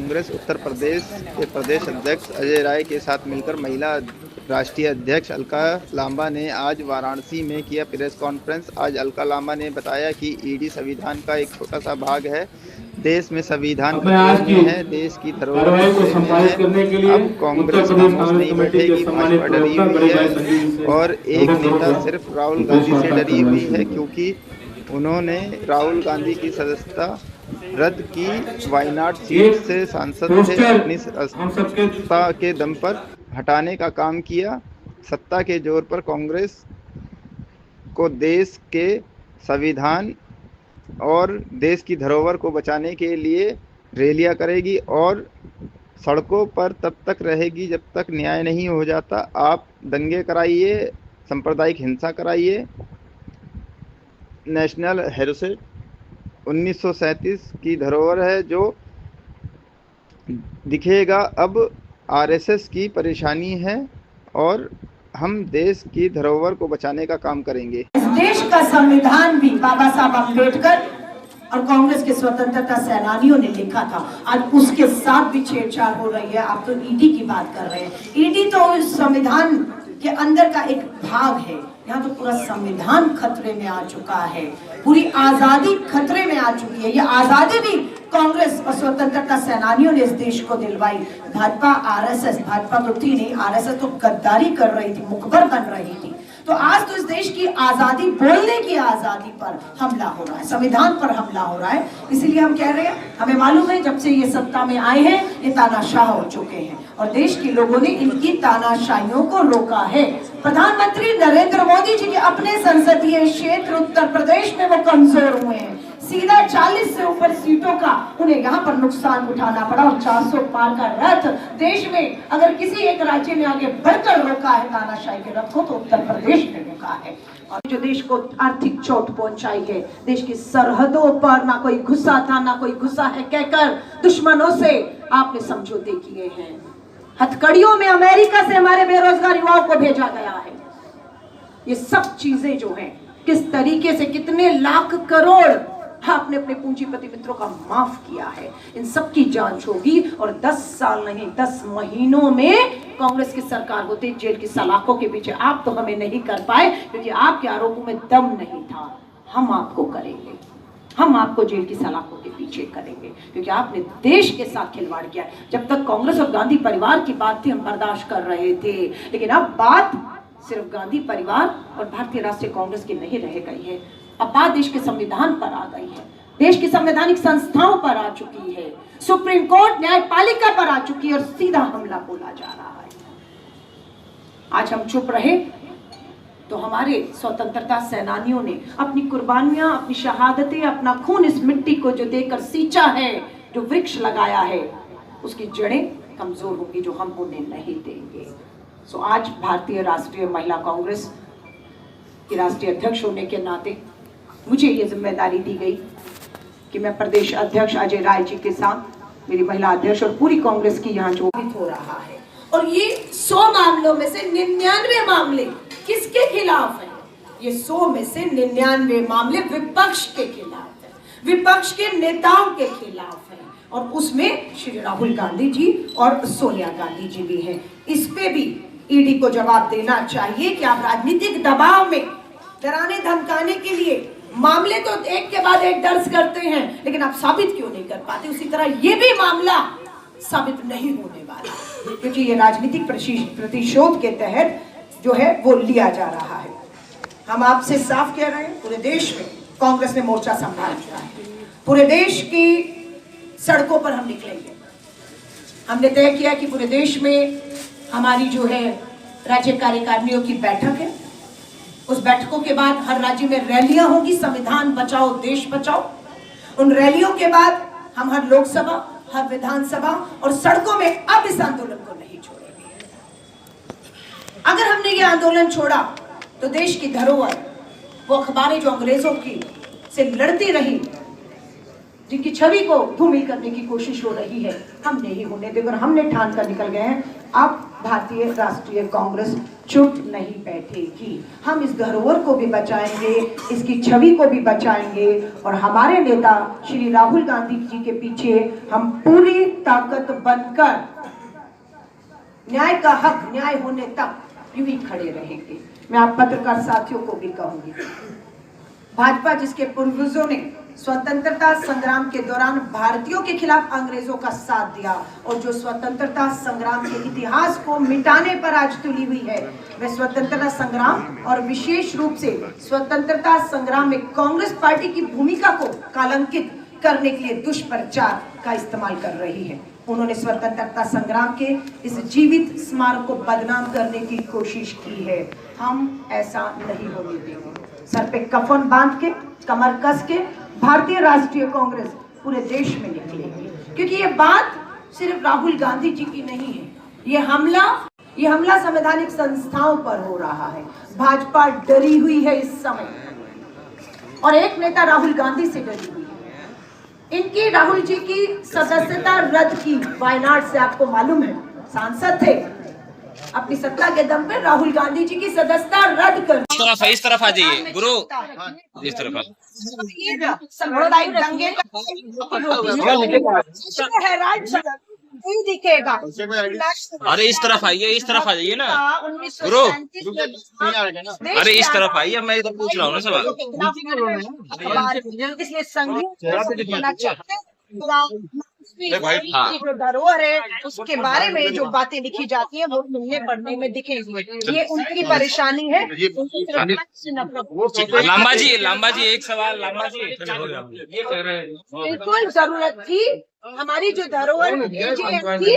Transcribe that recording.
कांग्रेस उत्तर प्रदेश के प्रदेश अध्यक्ष अजय राय के साथ मिलकर महिला राष्ट्रीय अध्यक्ष अलका लांबा ने आज वाराणसी में किया प्रेस कॉन्फ्रेंस। आज अलका लांबा ने बताया कि ईडी संविधान का एक छोटा सा भाग है। देश में संविधान खतरे में है, देश की धरोहर खतरे में है। अब कांग्रेस खामोश नहीं बैठेगी, भाजपा डरी हुई है और एक नेता सिर्फ राहुल गांधी से डरी हुई है, क्योंकि उन्होंने राहुल गांधी की सदस्यता रद्द की। वायनाड सीट से सांसद थे, अपनी सत्ता के दम पर हटाने का काम किया। सत्ता के जोर पर कांग्रेस को देश के संविधान और देश की धरोहर को बचाने के लिए रैलियां करेगी और सड़कों पर तब तक रहेगी जब तक न्याय नहीं हो जाता। आप दंगे कराइए, सांप्रदायिक हिंसा कराइए। नेशनल हेरिटेज 1937 की धरोहर है जो दिखेगा। अब आरएसएस की परेशानी है और हम देश की धरोहर को बचाने का काम करेंगे। इस देश का संविधान भी बाबा साहब अम्बेडकर और कांग्रेस के स्वतंत्रता सेनानियों ने लिखा था। आज उसके साथ भी छेड़छाड़ हो रही है। आप तो ईडी की बात कर रहे हैं। ईडी तो इस संविधान के अंदर का एक भाग है। यहाँ तो पूरा संविधान खतरे में आ चुका है, पूरी आजादी खतरे में आ चुकी है। ये आजादी भी कांग्रेस और स्वतंत्रता सेनानियों ने इस देश को दिलवाई। भाजपा आरएसएस, भाजपा तो थी नहीं, आरएसएस तो गद्दारी कर रही थी, मुखबर बन रही थी। तो आज तो इस देश की आजादी, बोलने की आजादी पर हमला हो रहा है, संविधान पर हमला हो रहा है। इसीलिए हम कह रहे हैं, हमें मालूम है जब से ये सत्ता में आए हैं ये तानाशाह हो चुके हैं और देश के लोगों ने इनकी तानाशाहियों को रोका है। प्रधानमंत्री नरेंद्र मोदी जी के अपने संसदीय क्षेत्र उत्तर प्रदेश में वो कमजोर हुए हैं। सीधा 40 से ऊपर सीटों का उन्हें यहाँ पर नुकसान उठाना पड़ा और 400 पार का रथ देश में अगर किसी एक राज्य में आगे बढ़कर रोका है तानाशाही के रथ को, तो उत्तर प्रदेश ने रोका है। और जो देश को आर्थिक चोट पहुंचाई है, देश की सरहदों पर ना कोई घुसा था ना कोई घुसा है कहकर दुश्मनों से आपने समझौते किए हैं। हथकड़ियों में अमेरिका से हमारे बेरोजगार युवाओं को भेजा गया है। ये सब चीजें जो हैं, किस तरीके से कितने लाख करोड़ आपने अपने पूंजीपति मित्रों का माफ किया है, इन सब की जांच होगी। और 10 साल नहीं 10 महीनों में कांग्रेस की सरकार होती जेल की सलाखों के पीछे। आप तो हमें नहीं कर पाए क्योंकि आपके आरोपों में दम नहीं था। हम आपको करेंगे, हम आपको जेल की सलाखों के पीछे करेंगे क्योंकि आपने देश के साथ खिलवाड़ किया। जब तक कांग्रेस और गांधी परिवार की बात थी हम बर्दाश्त कर रहे थे, लेकिन अब बात सिर्फ गांधी परिवार और भारतीय राष्ट्रीय कांग्रेस की नहीं रह गई है। अब बात देश के संविधान पर आ गई है, देश की संवैधानिक संस्थाओं पर आ चुकी है, सुप्रीम कोर्ट न्यायपालिका पर आ चुकी है और सीधा हमला बोला जा रहा है। आज हम चुप रहे तो हमारे स्वतंत्रता सेनानियों ने अपनी कुर्बानियां, अपनी शहादतें, अपना खून इस मिट्टी को जो देकर सींचा है, जो वृक्ष लगाया है, उसकी जड़ें कमजोर होंगी जो हम उन्हें नहीं देंगे। सो आज भारतीय राष्ट्रीय महिला कांग्रेस की राष्ट्रीय अध्यक्ष होने के नाते मुझे ये जिम्मेदारी दी गई कि मैं प्रदेश अध्यक्ष अजय राय जी के साथ मेरी महिला अध्यक्ष और पूरी कांग्रेस की यहाँ जो हो रहा है। और ये 100 मामलों में से 99 मामले किसके खिलाफ है? ये 100 में से 99 मामले विपक्ष के खिलाफ है, विपक्ष के नेताओं के खिलाफ है और उसमें श्री राहुल गांधी जी और सोनिया गांधी जी भी हैं। इस पे भी ईडी को जवाब देना चाहिए कि आप राजनीतिक दबाव में डराने धमकाने के लिए मामले तो एक के बाद एक दर्ज करते हैं, लेकिन आप साबित क्यों नहीं कर पाते? उसी तरह ये भी मामला साबित नहीं होने वाला क्योंकि ये राजनीतिक प्रतिशोध के तहत जो है वो लिया जा रहा है। हम आपसे साफ कह रहे हैं, पूरे देश में कांग्रेस ने मोर्चा संभाल लिया है। पूरे देश की सड़कों पर हम निकलेंगे। हमने तय किया कि पूरे देश में हमारी जो है राज्य कार्यकारिणियों की बैठक है। उस बैठकों के बाद हर राज्य में रैलियां होंगी, संविधान बचाओ देश बचाओ। उन रैलियों के बाद हम हर लोकसभा, हर विधानसभा और सड़कों में अब इस आंदोलन को नहीं छोड़ेंगे। अगर हमने ये आंदोलन छोड़ा तो देश की धरोहर, वो अखबारें जो अंग्रेजों की से लड़ती रही, जिनकी छवि को धूमिल करने की कोशिश हो रही है, हम नहीं होने देंगे। और हमने ठान कर निकल गए हैं अब भारतीय राष्ट्रीय कांग्रेस चुप नहीं बैठेगी। हम इस धरोहर को भी बचाएंगे, इसकी छवि को भी बचाएंगे और हमारे नेता श्री राहुल गांधी जी के पीछे हम पूरी ताकत बनकर न्याय का हक न्याय होने तक यूं ही खड़े रहेंगे। मैं आप पत्रकार साथियों को भी कहूंगी, भाजपा जिसके पूर्वजों ने स्वतंत्रता संग्राम के दौरान भारतीयों के खिलाफ अंग्रेजों का साथ दिया और जो स्वतंत्रता संग्राम के इतिहास को मिटाने पर आज तुली हुई है, वह स्वतंत्रता संग्राम और विशेष रूप से स्वतंत्रता संग्राम में कांग्रेस पार्टी की भूमिका को कलंकित करने के लिए दुष्प्रचार का इस्तेमाल कर रही है। उन्होंने स्वतंत्रता संग्राम के इस जीवित स्मारक को बदनाम करने की कोशिश की है। हम ऐसा नहीं होने देंगे। सर पे कफन बांध के, कमर कस के भारतीय राष्ट्रीय कांग्रेस पूरे देश में निकलेगी, क्योंकि ये बात सिर्फ राहुल गांधी जी की नहीं है। ये हमला संवैधानिक संस्थाओं पर हो रहा है। भाजपा डरी हुई है इस समय और एक नेता राहुल गांधी से डरी हुई है। इनकी राहुल जी की सदस्यता रद्द की वायनाड से, आपको मालूम है, सांसद थे, अपनी सत्ता के दम पर राहुल गांधी जी की सदस्यता रद्द कर। इस तरफ आ जाइए गुरु, इस तरफ सांप्रदायिक दंगे नहीं दिखेगा। अरे इस तरफ आइए, इस तरफ आ जाइए ना गुरु, अरे इस तरफ आइए, मैं इधर पूछ रहा हूँ ना सवाल। इसलिए संगीत जो धरोहर है उसके बारे में जो बातें लिखी जाती है वो सुनने पढ़ने में दिखेगी। ये उनकी परेशानी है। लांबा जी एक सवाल, लांबा जी बिल्कुल जरूरत थी। हमारी जो धरोहर थी